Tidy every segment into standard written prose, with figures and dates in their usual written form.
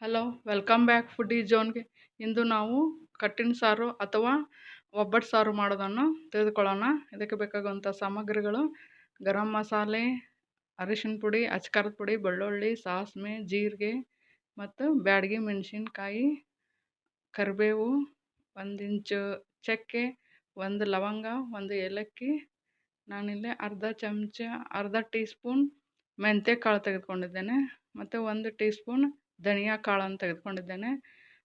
Hello, welcome back foodie ಜೋನ್ಗೆ. ಇಂದು ನಾವು ಕಟ್ಟಿನ ಸಾರು ಅಥವಾ ಒಬ್ಬಟ್ಟು ಸಾರು ಮಾಡೋದನ್ನು ತಿಳಿದುಕೊಳ್ಳೋಣ. ಇದಕ್ಕೆ ಬೇಕಾಗುವಂಥ ಸಾಮಗ್ರಿಗಳು: ಗರಂ ಮಸಾಲೆ, ಅರಿಶಿನ ಪುಡಿ, ಅಚ್ಕಾರದ ಪುಡಿ, ಬೆಳ್ಳುಳ್ಳಿ, ಸಾಸಿವೆ, ಜೀರಿಗೆ ಮತ್ತು ಬ್ಯಾಡಗಿ ಮೆಣಸಿನ್ಕಾಯಿ, ಕರಿಬೇವು, 1 ಇಂಚು ಚಕ್ಕೆ, 1 ಲವಂಗ, 1 ಏಲಕ್ಕಿ. ನಾನಿಲ್ಲಿ ಅರ್ಧ ಟೀ ಸ್ಪೂನ್ ಮೆಂತ್ಯ ಕಾಳು ತೆಗೆದುಕೊಂಡಿದ್ದೇನೆ ಮತ್ತು 1 ಟೀ ಸ್ಪೂನ್ ಧನಿಯಾ ಕಾಳನ್ನು ತೆಗೆದುಕೊಂಡಿದ್ದೇನೆ.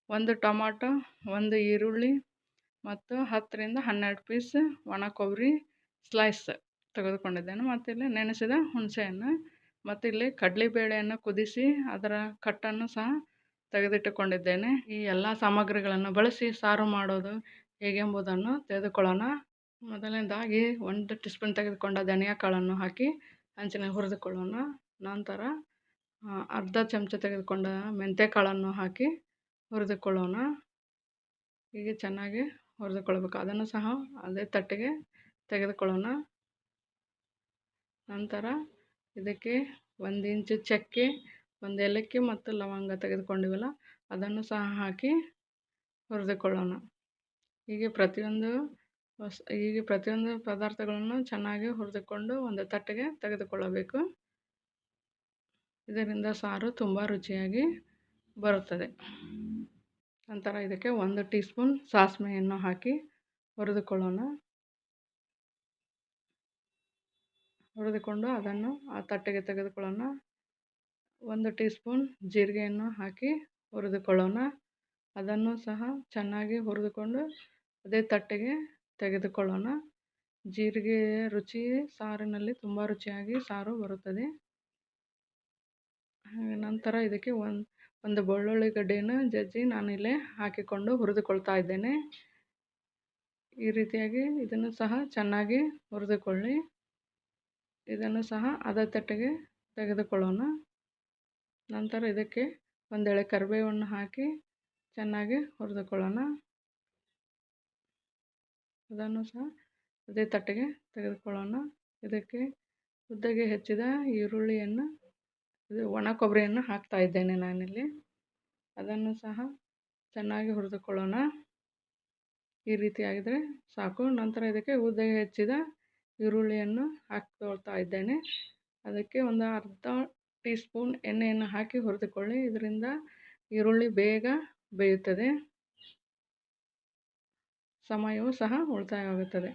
1 ಟೊಮಾಟೊ, 1 ಈರುಳ್ಳಿ ಮತ್ತು 10 ರಿಂದ 12 ಪೀಸ್ ಒಣ ಕೊಬ್ಬರಿ ಸ್ಲೈಸ್ ತೆಗೆದುಕೊಂಡಿದ್ದೇನೆ. ಮತ್ತು ಇಲ್ಲಿ ನೆನೆಸಿದ ಹುಣಸೆಹಣ್ಣು ಮತ್ತು ಇಲ್ಲಿ ಕಡಲೆಬೇಳೆಯನ್ನು ಕುದಿಸಿ ಅದರ ಕಟ್ಟನ್ನು ಸಹ ತೆಗೆದಿಟ್ಟುಕೊಂಡಿದ್ದೇನೆ. ಈ ಎಲ್ಲ ಸಾಮಗ್ರಿಗಳನ್ನು ಬಳಸಿ ಸಾರು ಮಾಡೋದು ಹೇಗೆಂಬುದನ್ನು ತಿಳಿದುಕೊಳ್ಳೋಣ. ಮೊದಲನೇದಾಗಿ 1 ಟೀ ಸ್ಪೂನ್ ತೆಗೆದುಕೊಂಡ ಧನಿಯಾ ಕಾಳನ್ನು ಹಾಕಿ ಹಂಚಿನಲ್ಲಿ ಹುರಿದುಕೊಳ್ಳೋಣ. ನಂತರ ಅರ್ಧ ಚಮಚ ತೆಗೆದುಕೊಂಡ ಮೆಂತ್ಯ ಕಾಳನ್ನು ಹಾಕಿ ಹುರಿದುಕೊಳ್ಳೋಣ. ಹೀಗೆ ಚೆನ್ನಾಗಿ ಹುರಿದುಕೊಳ್ಬೇಕು. ಅದನ್ನು ಸಹ ಅದೇ ತಟ್ಟೆಗೆ ತೆಗೆದುಕೊಳ್ಳೋಣ. ನಂತರ ಇದಕ್ಕೆ 1 ಇಂಚು ಚಕ್ಕೆ, 1 ಏಲಕ್ಕಿ ಮತ್ತು ಲವಂಗ ತೆಗೆದುಕೊಂಡಿವಲ್ಲ ಅದನ್ನು ಸಹ ಹಾಕಿ ಹುರಿದುಕೊಳ್ಳೋಣ. ಹೀಗೆ ಪ್ರತಿಯೊಂದು ಪದಾರ್ಥಗಳನ್ನು ಚೆನ್ನಾಗಿ ಹುರಿದುಕೊಂಡು ಒಂದು ತಟ್ಟೆಗೆ ತೆಗೆದುಕೊಳ್ಳಬೇಕು. ಇದರಿಂದ ಸಾರು ತುಂಬ ರುಚಿಯಾಗಿ ಬರುತ್ತದೆ. ನಂತರ ಇದಕ್ಕೆ 1 ಟೀ ಸ್ಪೂನ್ ಸಾಸಿವೆಯನ್ನು ಹಾಕಿ ಹುರಿದುಕೊಳ್ಳೋಣ. ಹುರಿದುಕೊಂಡು ಅದನ್ನು ಆ ತಟ್ಟೆಗೆ ತೆಗೆದುಕೊಳ್ಳೋಣ. 1 ಟೀ ಸ್ಪೂನ್ ಜೀರಿಗೆಯನ್ನು ಹಾಕಿ ಹುರಿದುಕೊಳ್ಳೋಣ. ಅದನ್ನು ಸಹ ಚೆನ್ನಾಗಿ ಹುರಿದುಕೊಂಡು ಅದೇ ತಟ್ಟೆಗೆ ತೆಗೆದುಕೊಳ್ಳೋಣ. ಜೀರಿಗೆ ರುಚಿ ಸಾರಿನಲ್ಲಿ ತುಂಬ ರುಚಿಯಾಗಿ ಸಾರು ಬರುತ್ತದೆ. ನಂತರ ಇದಕ್ಕೆ ಒಂದು ಬೆಳ್ಳುಳ್ಳಿ ಗಡ್ಡೆಯನ್ನು ಜಜ್ಜಿ ನಾನಿಲ್ಲಿ ಹಾಕಿಕೊಂಡು ಹುರಿದುಕೊಳ್ತಾ ಇದ್ದೇನೆ. ಈ ರೀತಿಯಾಗಿ ಇದನ್ನು ಸಹ ಚೆನ್ನಾಗಿ ಹುರಿದುಕೊಳ್ಳಿ. ಇದನ್ನು ಸಹ ಅದೇ ತಟ್ಟೆಗೆ ತೆಗೆದುಕೊಳ್ಳೋಣ. ನಂತರ ಇದಕ್ಕೆ 1 ಎಳೆ ಕರಿಬೇವನ್ನು ಹಾಕಿ ಚೆನ್ನಾಗಿ ಹುರಿದುಕೊಳ್ಳೋಣ. ಅದನ್ನು ಸಹ ಅದೇ ತಟ್ಟೆಗೆ ತೆಗೆದುಕೊಳ್ಳೋಣ. ಇದಕ್ಕೆ ಉದ್ದಗೆ ಹೆಚ್ಚಿದ ಈರುಳ್ಳಿಯನ್ನು ಒಣ ಕೊಬ್ಬರಿಯನ್ನು ಹಾಕ್ತಾ ಇದ್ದೇನೆ ನಾನಿಲ್ಲಿ. ಅದನ್ನು ಸಹ ಚೆನ್ನಾಗಿ ಹುರಿದುಕೊಳ್ಳೋಣ. ಈ ರೀತಿ ಆಗಿದರೆ ಸಾಕು. ನಂತರ ಇದಕ್ಕೆ ಉದ್ದಗೆ ಹೆಚ್ಚಿದ ಈರುಳ್ಳಿಯನ್ನು ಹಾಕ್ಕೊಳ್ತಾ ಇದ್ದೇನೆ. ಅದಕ್ಕೆ ಒಂದು ಅರ್ಧ ಟೀ ಸ್ಪೂನ್ ಎಣ್ಣೆಯನ್ನು ಹಾಕಿ ಹುರಿದುಕೊಳ್ಳಿ. ಇದರಿಂದ ಈರುಳ್ಳಿ ಬೇಗ ಬೇಯುತ್ತದೆ, ಸಮಯವೂ ಸಹ ಉಳಿತಾಯವಾಗುತ್ತದೆ.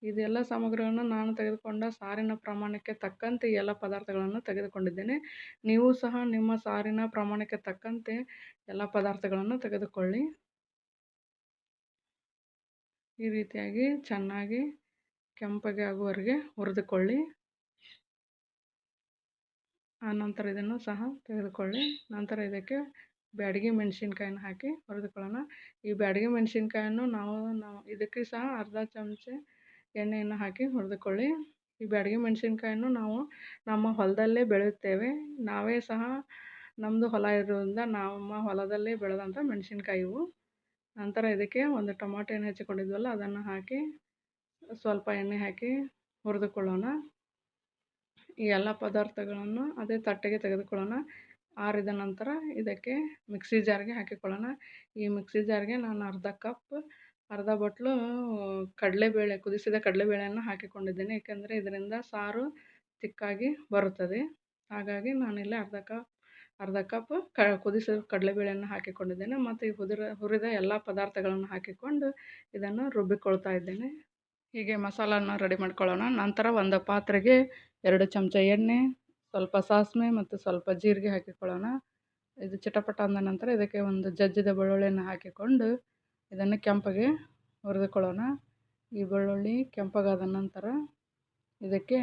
ಇದೆಲ್ಲ ಸಾಮಗ್ರಿಗಳನ್ನು ನಾನು ತೆಗೆದುಕೊಂಡ ಸಾರಿನ ಪ್ರಮಾಣಕ್ಕೆ ತಕ್ಕಂತೆ ಎಲ್ಲ ಪದಾರ್ಥಗಳನ್ನು ತೆಗೆದುಕೊಂಡಿದ್ದೇನೆ. ನೀವು ಸಹ ನಿಮ್ಮ ಸಾರಿನ ಪ್ರಮಾಣಕ್ಕೆ ತಕ್ಕಂತೆ ಎಲ್ಲ ಪದಾರ್ಥಗಳನ್ನು ತೆಗೆದುಕೊಳ್ಳಿ. ಈ ರೀತಿಯಾಗಿ ಚೆನ್ನಾಗಿ ಕೆಂಪಗೆ ಆಗುವವರೆಗೆ ಹುರಿದುಕೊಳ್ಳಿ. ಆನಂತರ ಇದನ್ನು ಸಹ ತೆಗೆದುಕೊಳ್ಳಿ. ನಂತರ ಇದಕ್ಕೆ ಬ್ಯಾಡಗಿ ಮೆಣಸಿನ್ಕಾಯನ್ನು ಹಾಕಿ ಹುರಿದುಕೊಳ್ಳೋಣ. ಈ ಬ್ಯಾಡಗಿ ಮೆಣಸಿನ್ಕಾಯನ್ನು ನಾವು ಇದಕ್ಕೆ ಸಹ ಅರ್ಧ ಚಮಚ ಎಣ್ಣೆಯನ್ನು ಹಾಕಿ ಹುರಿದುಕೊಳ್ಳಿ. ಈ ಬ್ಯಾಡಗಿ ಮೆಣಸಿನ್ಕಾಯನ್ನು ನಾವು ನಮ್ಮ ಹೊಲದಲ್ಲೇ ಬೆಳೆಯುತ್ತೇವೆ. ನಾವೇ ಸಹ ನಮ್ಮದು ಹೊಲ ಇರೋದ್ರಿಂದ ನಮ್ಮ ಹೊಲದಲ್ಲೇ ಬೆಳೆದಂಥ ಮೆಣಸಿನ್ಕಾಯಿ ಇವು. ನಂತರ ಇದಕ್ಕೆ 1 ಟೊಮಾಟೊಯನ್ನು ಹೆಚ್ಚಿಕೊಂಡಿದ್ವಲ್ಲ ಅದನ್ನು ಹಾಕಿ ಸ್ವಲ್ಪ ಎಣ್ಣೆ ಹಾಕಿ ಹುರಿದುಕೊಳ್ಳೋಣ. ಈ ಎಲ್ಲ ಪದಾರ್ಥಗಳನ್ನು ಅದೇ ತಟ್ಟೆಗೆ ತೆಗೆದುಕೊಳ್ಳೋಣ. ಆರಿದ ನಂತರ ಇದಕ್ಕೆ ಮಿಕ್ಸಿ ಜಾರ್ಗೆ ಹಾಕಿಕೊಳ್ಳೋಣ. ಈ ಮಿಕ್ಸಿ ಜಾರ್ಗೆ ನಾನು ಅರ್ಧ ಬಟ್ಲು ಕಡಲೆಬೇಳೆ, ಕುದಿಸಿದ ಕಡಲೆಬೇಳೆಯನ್ನು ಹಾಕಿಕೊಂಡಿದ್ದೇನೆ. ಏಕೆಂದರೆ ಇದರಿಂದ ಸಾರು ತಿಕ್ಕಾಗಿ ಬರುತ್ತದೆ. ಹಾಗಾಗಿ ನಾನಿಲ್ಲಿ ಅರ್ಧ ಕಪ್ ಕುದಿಸಿದ ಕಡಲೆಬೇಳೆಯನ್ನು ಹಾಕಿಕೊಂಡಿದ್ದೇನೆ. ಮತ್ತು ಈ ಹುರಿದ ಎಲ್ಲ ಪದಾರ್ಥಗಳನ್ನು ಹಾಕಿಕೊಂಡು ಇದನ್ನು ರುಬ್ಬಿಕೊಳ್ತಾ ಇದ್ದೇನೆ. ಹೀಗೆ ಮಸಾಲನ್ನು ರೆಡಿ ಮಾಡ್ಕೊಳ್ಳೋಣ. ನಂತರ ಒಂದು ಪಾತ್ರೆಗೆ 2 ಚಮಚ ಎಣ್ಣೆ, ಸ್ವಲ್ಪ ಸಾಸಿವೆ ಮತ್ತು ಸ್ವಲ್ಪ ಜೀರಿಗೆ ಹಾಕಿಕೊಳ್ಳೋಣ. ಇದು ಚಿಟಪಟ ಅಂದ ನಂತರ ಇದಕ್ಕೆ ಒಂದು ಜಜ್ಜಿದ ಬೆಳ್ಳುಳ್ಳಿಯನ್ನು ಹಾಕಿಕೊಂಡು ಇದನ್ನು ಕೆಂಪಗೆ ಹುರಿದುಕೊಳ್ಳೋಣ. ಈ ಬೆಳ್ಳುಳ್ಳಿ ಕೆಂಪಗಾದ ನಂತರ ಇದಕ್ಕೆ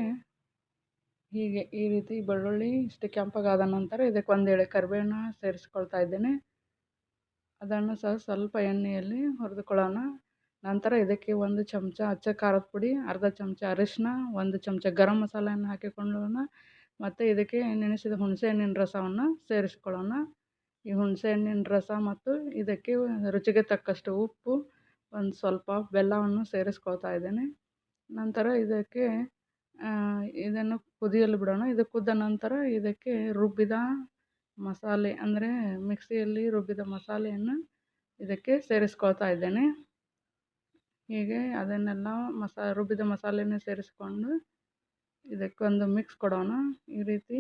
ಈ ರೀತಿ ಬೆಳ್ಳುಳ್ಳಿ ಇಷ್ಟು ಕೆಂಪಗಾದ ನಂತರ ಇದಕ್ಕೆ 1 ಎಳೆ ಕರಿಬೇವನ್ನು ಸೇರಿಸ್ಕೊಳ್ತಾ ಇದ್ದೇನೆ. ಅದನ್ನು ಸಹ ಸ್ವಲ್ಪ ಎಣ್ಣೆಯಲ್ಲಿ ಹುರಿದುಕೊಳ್ಳೋಣ. ನಂತರ ಇದಕ್ಕೆ 1 ಚಮಚ ಅಚ್ಚ ಖಾರದ ಪುಡಿ, ಅರ್ಧ ಚಮಚ ಅರಿಶಿನ, 1 ಚಮಚ ಗರಂ ಮಸಾಲೆಯನ್ನು ಹಾಕಿಕೊಳ್ಳೋಣ. ಮತ್ತು ಇದಕ್ಕೆ ನೆನೆಸಿದ ಹುಣಸೆಹಣ್ಣಿನ ರಸವನ್ನು ಸೇರಿಸಿಕೊಳ್ಳೋಣ. ಈ ಹುಣಸೆಹಣ್ಣಿನ ರಸ ಮತ್ತು ಇದಕ್ಕೆ ರುಚಿಗೆ ತಕ್ಕಷ್ಟು ಉಪ್ಪು, ಒಂದು ಸ್ವಲ್ಪ ಬೆಲ್ಲವನ್ನು ಸೇರಿಸ್ಕೊಳ್ತಾ ಇದ್ದೇನೆ. ನಂತರ ಇದಕ್ಕೆ ಇದನ್ನು ಕುದಿಯಲು ಬಿಡೋಣ. ಇದು ಕುದ್ದ ನಂತರ ಇದಕ್ಕೆ ರುಬ್ಬಿದ ಮಸಾಲೆ ಅಂದರೆ ಮಿಕ್ಸಿಯಲ್ಲಿ ರುಬ್ಬಿದ ಮಸಾಲೆಯನ್ನು ಇದಕ್ಕೆ ಸೇರಿಸ್ಕೊಳ್ತಾ ಇದ್ದೇನೆ. ಹೀಗೆ ಅದನ್ನೆಲ್ಲ ರುಬ್ಬಿದ ಮಸಾಲೆಯನ್ನು ಸೇರಿಸ್ಕೊಂಡು ಇದಕ್ಕೊಂದು ಮಿಕ್ಸ್ ಕೊಡೋಣ. ಈ ರೀತಿ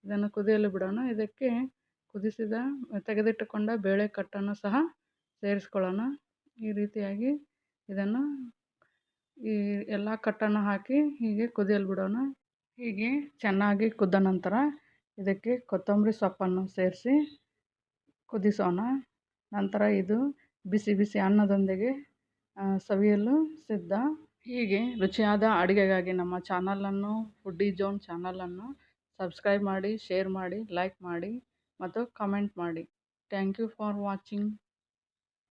ಇದನ್ನು ಕುದಿಯಲು ಬಿಡೋಣ. ಇದಕ್ಕೆ ತೆಗೆದಿಟ್ಟುಕೊಂಡ ಬೇಳೆ ಕಟ್ಟನ್ನು ಸಹ ಸೇರಿಸ್ಕೊಳ್ಳೋಣ. ಈ ರೀತಿಯಾಗಿ ಇದನ್ನು ಈ ಎಲ್ಲ ಕಟ್ಟನ್ನು ಹಾಕಿ ಹೀಗೆ ಕುದಿಯಲು ಬಿಡೋಣ. ಹೀಗೆ ಚೆನ್ನಾಗಿ ಕುದ್ದ ನಂತರ ಇದಕ್ಕೆ ಕೊತ್ತಂಬರಿ ಸೊಪ್ಪನ್ನು ಸೇರಿಸಿ ಕುದಿಸೋಣ. ನಂತರ ಇದು ಬಿಸಿ ಬಿಸಿ ಅನ್ನದೊಂದಿಗೆ ಸವಿಯಲು ಸಿದ್ಧ. ಹೀಗೆ ರುಚಿಯಾದ ಅಡುಗೆಗಾಗಿ ನಮ್ಮ ಚಾನಲನ್ನು ಫುಡ್ಡಿ ಝೋನ್ ಚಾನಲನ್ನು ಸಬ್ಸ್ಕ್ರೈಬ್ ಮಾಡಿ, ಶೇರ್ ಮಾಡಿ, ಲೈಕ್ ಮಾಡಿ ಮತ್ತು ಕಮೆಂಟ್ ಮಾಡಿ. Thank you for watching.